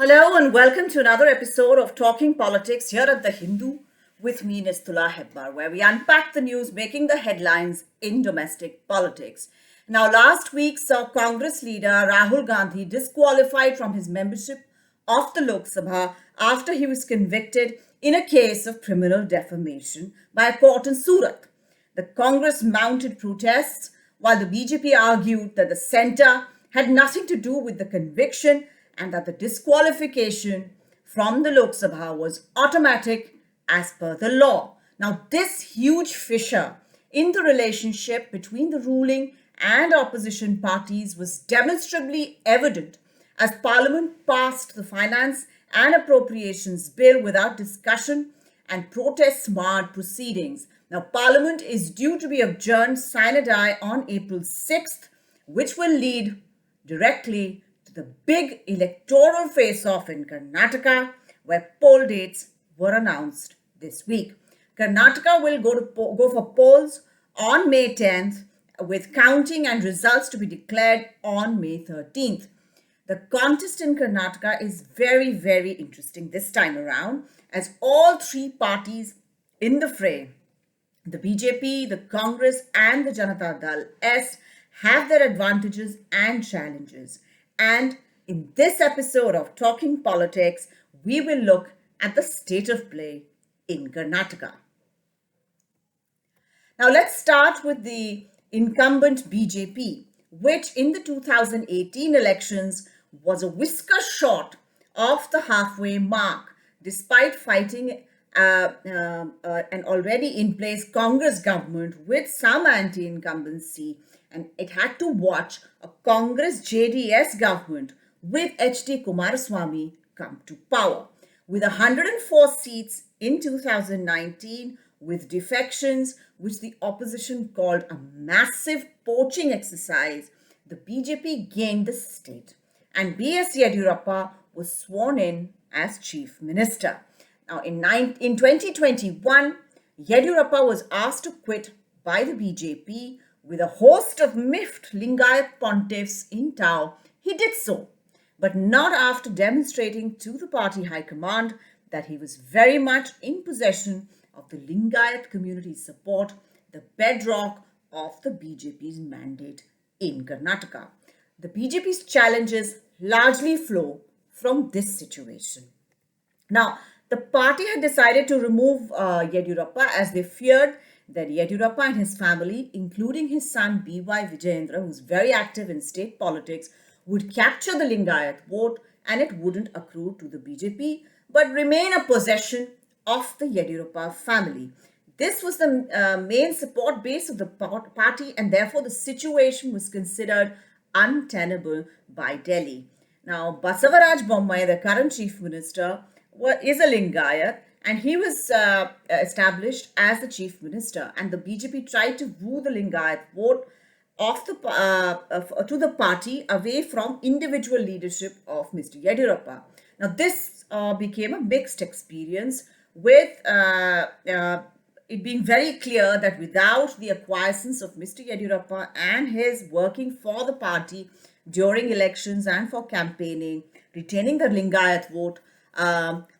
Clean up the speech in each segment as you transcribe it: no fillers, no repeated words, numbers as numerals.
Hello and welcome to another episode of Talking Politics here at The Hindu with me, Nistula Hebbar, where we unpack the news making the headlines in domestic politics. Now, last week saw Congress leader Rahul Gandhi disqualified from his membership of the Lok Sabha after he was convicted in a case of criminal defamation by a court in Surat. The Congress mounted protests while the BJP argued that the centre had nothing to do with the conviction and that the disqualification from the Lok Sabha was automatic as per the law. Now, this huge fissure in the relationship between the ruling and opposition parties was demonstrably evident as Parliament passed the Finance and Appropriations Bill without discussion and protests marred proceedings. Now, Parliament is due to be adjourned sine die on April 6th, which will lead directly to the big electoral face-off in Karnataka, where poll dates were announced this week. Karnataka will go for polls on May 10th, with counting and results to be declared on May 13th. The contest in Karnataka is very, very interesting this time around, as all three parties in the fray, the BJP, the Congress, and the Janata Dal S, have their advantages and challenges. And in this episode of Talking Politics, we will look at the state of play in Karnataka. Now, let's start with the incumbent BJP, which in the 2018 elections was a whisker short of the halfway mark, despite fighting an already in place Congress government with some anti-incumbency, and it had to watch a Congress JDS government with H.D. Kumaraswamy come to power. With 104 seats in 2019, with defections, which the opposition called a massive poaching exercise, the BJP gained the state, and B.S. Yediyurappa was sworn in as Chief Minister. Now, in 2021, Yediyurappa was asked to quit by the BJP with a host of miffed Lingayat pontiffs in tow. He did so, but not after demonstrating to the party high command that he was very much in possession of the Lingayat community's support, the bedrock of the BJP's mandate in Karnataka. The BJP's challenges largely flow from this situation. Now, the party had decided to remove Yediyurappa as they feared that Yediyurappa and his family, including his son B.Y. Vijayendra, who's very active in state politics, would capture the Lingayat vote and it wouldn't accrue to the BJP but remain a possession of the Yediyurappa family. This was the main support base of the party, and therefore the situation was considered untenable by Delhi. Now, Basavaraj Bommai, the current chief minister, is a Lingayat, and he was established as the chief minister. And the BJP tried to woo the Lingayat vote to the party away from individual leadership of Mr. Yediyurappa. Now, this became a mixed experience, with it being very clear that without the acquiescence of Mr. Yediyurappa and his working for the party during elections and for campaigning, retaining the Lingayat vote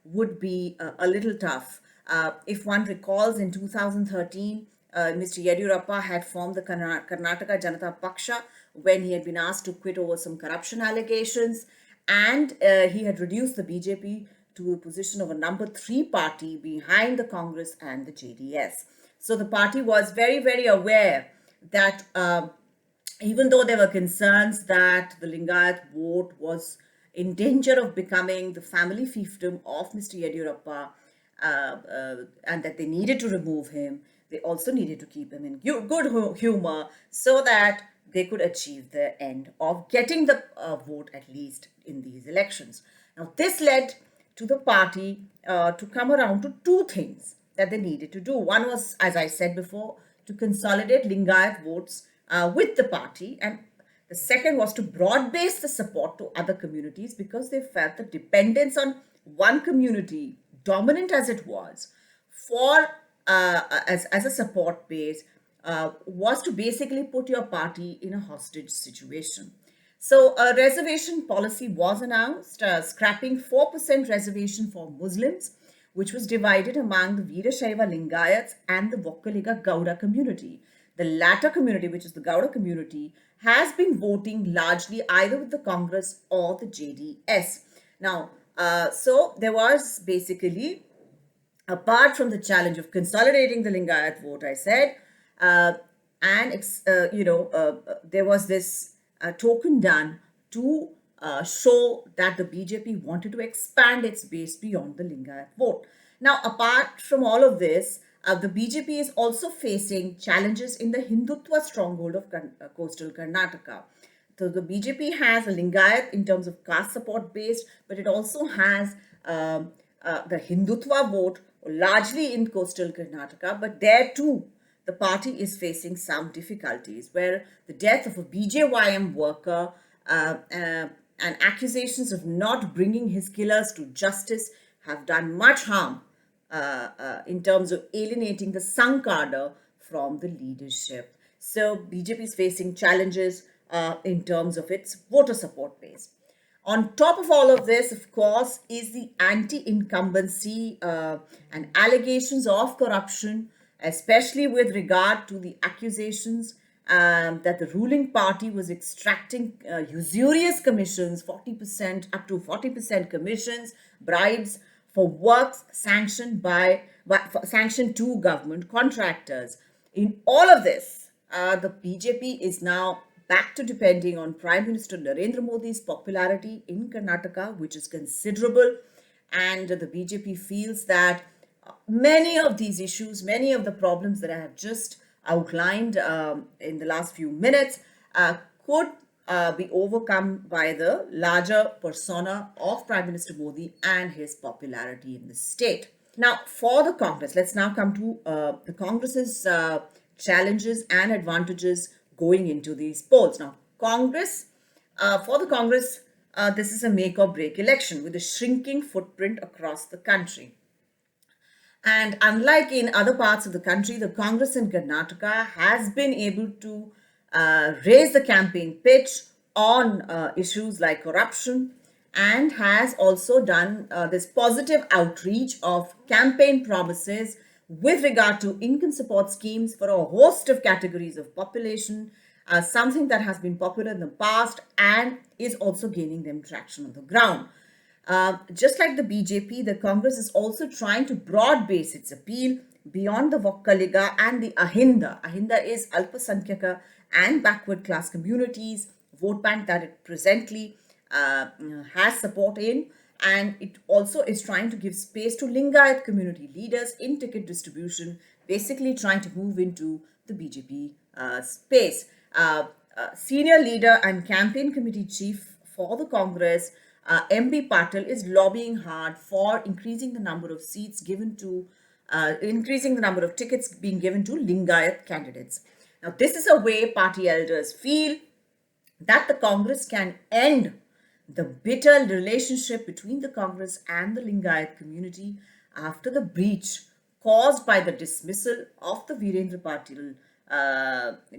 would be a little tough. If one recalls, in 2013, Mr. Yediyurappa had formed the Karnataka Janata Paksha when he had been asked to quit over some corruption allegations, and he had reduced the BJP to a position of a number 3 party behind the Congress and the JDS. So the party was very, very aware that even though there were concerns that the Lingayat vote was in danger of becoming the family fiefdom of Mr. Yediyurappa, and that they needed to remove him, they also needed to keep him in good humor so that they could achieve the end of getting the vote, at least in these elections. Now, this led to the party to come around to 2 things that they needed to do. One was, as I said before, to consolidate Lingayat votes with the party, and the second was to broad base the support to other communities, because they felt the dependence on one community, dominant as it was, for as a support base, was to basically put your party in a hostage situation. So a reservation policy was announced, scrapping 4% reservation for Muslims, which was divided among the Veerashaiva Lingayats and the Vokkaliga Gauda community. The latter community, which is the Gauda community, has been voting largely either with the Congress or the JDS. Now, so there was basically, apart from the challenge of consolidating the Lingayat vote, I said, uh, there was this token done to show that the BJP wanted to expand its base beyond the Lingayat vote. Now, apart from all of this, the BJP is also facing challenges in the Hindutva stronghold of coastal Karnataka. So the BJP has a Lingayat in terms of caste support base, but it also has the Hindutva vote largely in coastal Karnataka. But there too, the party is facing some difficulties where the death of a BJYM worker and accusations of not bringing his killers to justice have done much harm in terms of alienating the Sangh cadre from the leadership. So BJP is facing challenges in terms of its voter support base. On top of all of this, of course, is the anti-incumbency and allegations of corruption, especially with regard to the accusations that the ruling party was extracting usurious commissions, 40% up to 40% commissions, bribes for works sanctioned sanctioned to government contractors. In all of this, the BJP is now back to depending on Prime Minister Narendra Modi's popularity in Karnataka, which is considerable. And the BJP feels that many of these issues, many of the problems that I have just outlined in the last few minutes could be overcome by the larger persona of Prime Minister Modi and his popularity in the state. Now, for the Congress, let's now come to the Congress's challenges and advantages going into these polls. Now, for the Congress, this is a make or break election with a shrinking footprint across the country. And unlike in other parts of the country, the Congress in Karnataka has been able to raise the campaign pitch on issues like corruption and has also done this positive outreach of campaign promises with regard to income support schemes for a host of categories of population, something that has been popular in the past and is also gaining them traction on the ground. Just like the BJP, the Congress is also trying to broad base its appeal beyond the Vokkaliga and the Ahinda. Ahinda is Alpasankhaka and backward class communities, vote bank that it presently has support in, and it also is trying to give space to Lingayat community leaders in ticket distribution, basically trying to move into the BJP space. Senior leader and campaign committee chief for the Congress, MB Patil, is lobbying hard for increasing the number of seats given to, increasing the number of tickets being given to Lingayat candidates. Now, this is a way party elders feel that the Congress can end the bitter relationship between the Congress and the Lingayat community after the breach caused by the dismissal of the Virendra Patil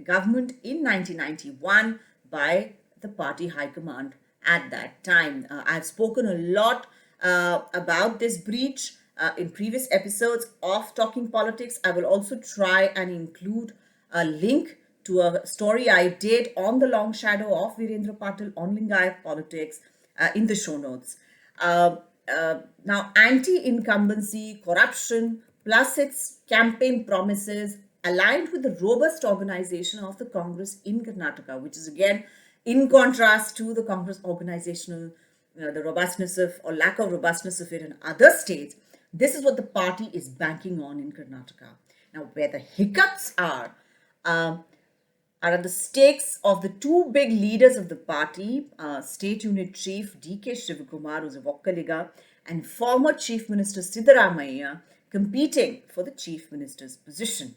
government in 1991 by the party high command at that time. I've spoken a lot about this breach in previous episodes of Talking Politics. I will also try and include a link to a story I did on the long shadow of Virendra Patil on Lingayat politics in the show notes. Now, anti-incumbency, corruption, plus its campaign promises aligned with the robust organization of the Congress in Karnataka, which is again in contrast to the Congress organizational, the robustness of or lack of robustness of it in other states. This is what the party is banking on in Karnataka. Now, where the hiccups are at the stakes of the two big leaders of the party, State Unit Chief D.K. Shivakumar, who's a Vokkaliga, and former Chief Minister Siddaramaiah competing for the Chief Minister's position.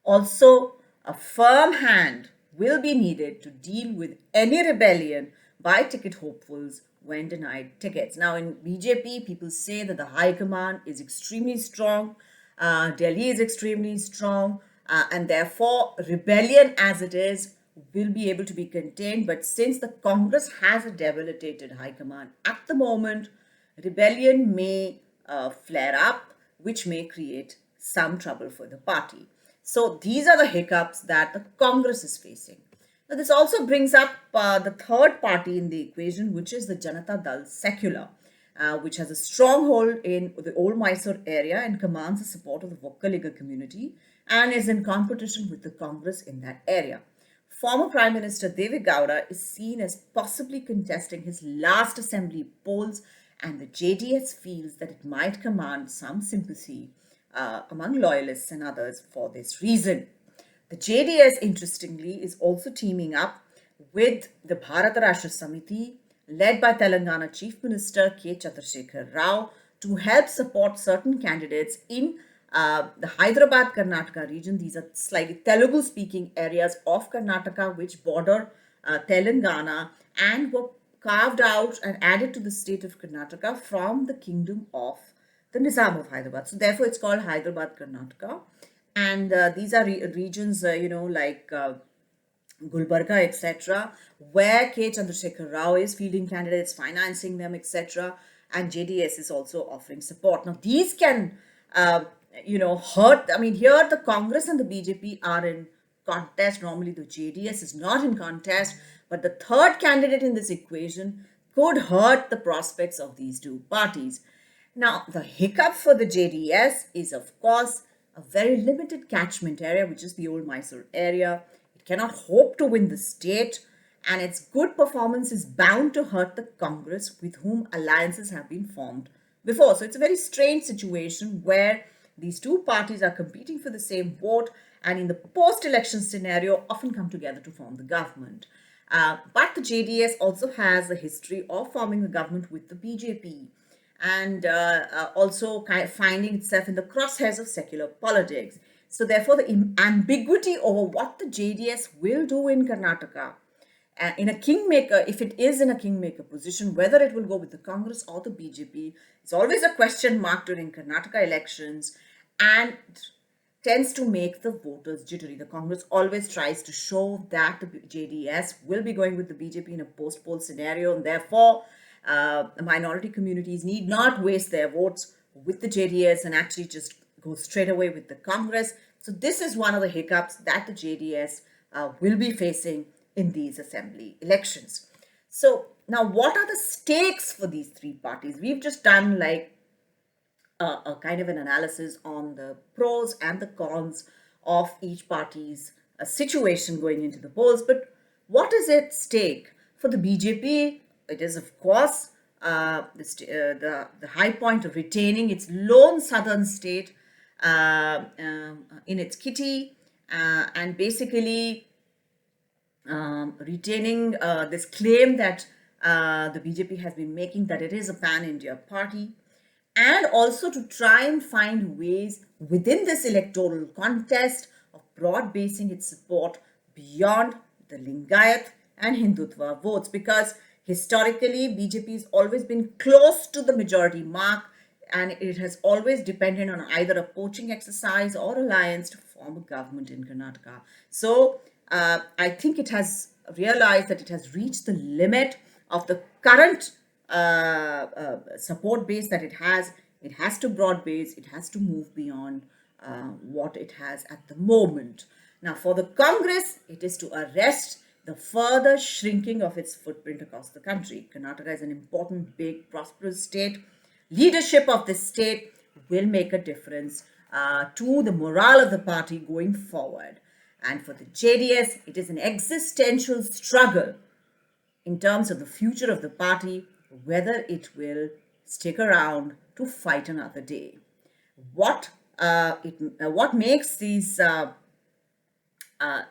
Also, a firm hand will be needed to deal with any rebellion by ticket hopefuls when denied tickets. Now, in BJP, people say that the high command is extremely strong, Delhi is extremely strong, and therefore rebellion as it is will be able to be contained. But since the Congress has a debilitated high command at the moment, rebellion may flare up, which may create some trouble for the party. So these are the hiccups that the Congress is facing. Now, this also brings up the third party in the equation, which is the Janata Dal Secular, which has a stronghold in the old Mysore area and commands the support of the Vokkaliga community and is in competition with the Congress in that area. Former Prime Minister Deve Gowda is seen as possibly contesting his last assembly polls, and the JDS feels that it might command some sympathy among loyalists and others for this reason. The JDS, interestingly, is also teaming up with the Bharata Rashtra Samiti, led by Telangana Chief Minister K. Chandrasekhar Rao, to help support certain candidates in the Hyderabad Karnataka region. These are slightly Telugu speaking areas of Karnataka which border Telangana and were carved out and added to the state of Karnataka from the kingdom of the Nizam of Hyderabad. So therefore it's called Hyderabad Karnataka. And these are regions, like Gulbarga, etc., where K. Chandrasekhar Rao is fielding candidates, financing them, etc., and JDS is also offering support. Now, these can, hurt. I mean, here the Congress and the BJP are in contest. Normally, the JDS is not in contest, but the third candidate in this equation could hurt the prospects of these two parties. Now, the hiccup for the JDS is, of course, a very limited catchment area, which is the old Mysore area. It cannot hope to win the state, and its good performance is bound to hurt the Congress, with whom alliances have been formed before. So it's a very strange situation where these two parties are competing for the same vote, and in the post-election scenario often come together to form the government. But the JDS also has a history of forming the government with the BJP, and also kind of finding itself in the crosshairs of secular politics. So therefore, the ambiguity over what the JDS will do in Karnataka, in a kingmaker, if it is in a kingmaker position, whether it will go with the Congress or the BJP, is always a question mark during Karnataka elections and tends to make the voters jittery. The Congress always tries to show that the JDS will be going with the BJP in a post-poll scenario, and therefore minority communities need not waste their votes with the JDS and actually just go straight away with the Congress. So this is one of the hiccups that the JDS will be facing in these assembly elections. So now, what are the stakes for these three parties? We've just done like a kind of an analysis on the pros and the cons of each party's situation going into the polls. But what is at stake for the BJP? It is, of course, the high point of retaining its lone southern state in its kitty, and basically retaining this claim that the BJP has been making, that it is a pan-India party, and also to try and find ways within this electoral contest of broad basing its support beyond the Lingayat and Hindutva votes, because historically BJP has always been close to the majority mark, and it has always depended on either a poaching exercise or alliance to form a government in Karnataka. So I think it has realized that it has reached the limit of the current support base that it has. It has to broad base, it has to move beyond what it has at the moment. Now, for the Congress, it is to arrest the further shrinking of its footprint across the country. Karnataka is an important, big, prosperous state. Leadership of this state will make a difference to the morale of the party going forward. And for the JDS, it is an existential struggle in terms of the future of the party, whether it will stick around to fight another day. What makes these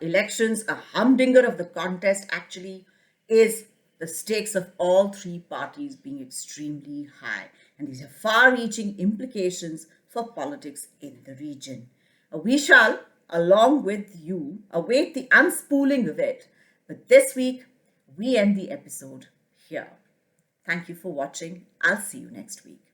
elections a humdinger of the contest actually is the stakes of all three parties being extremely high, and these have far-reaching implications for politics in the region. We shall, along with you, await the unspooling of it. But this week, we end the episode here. Thank you for watching. I'll see you next week.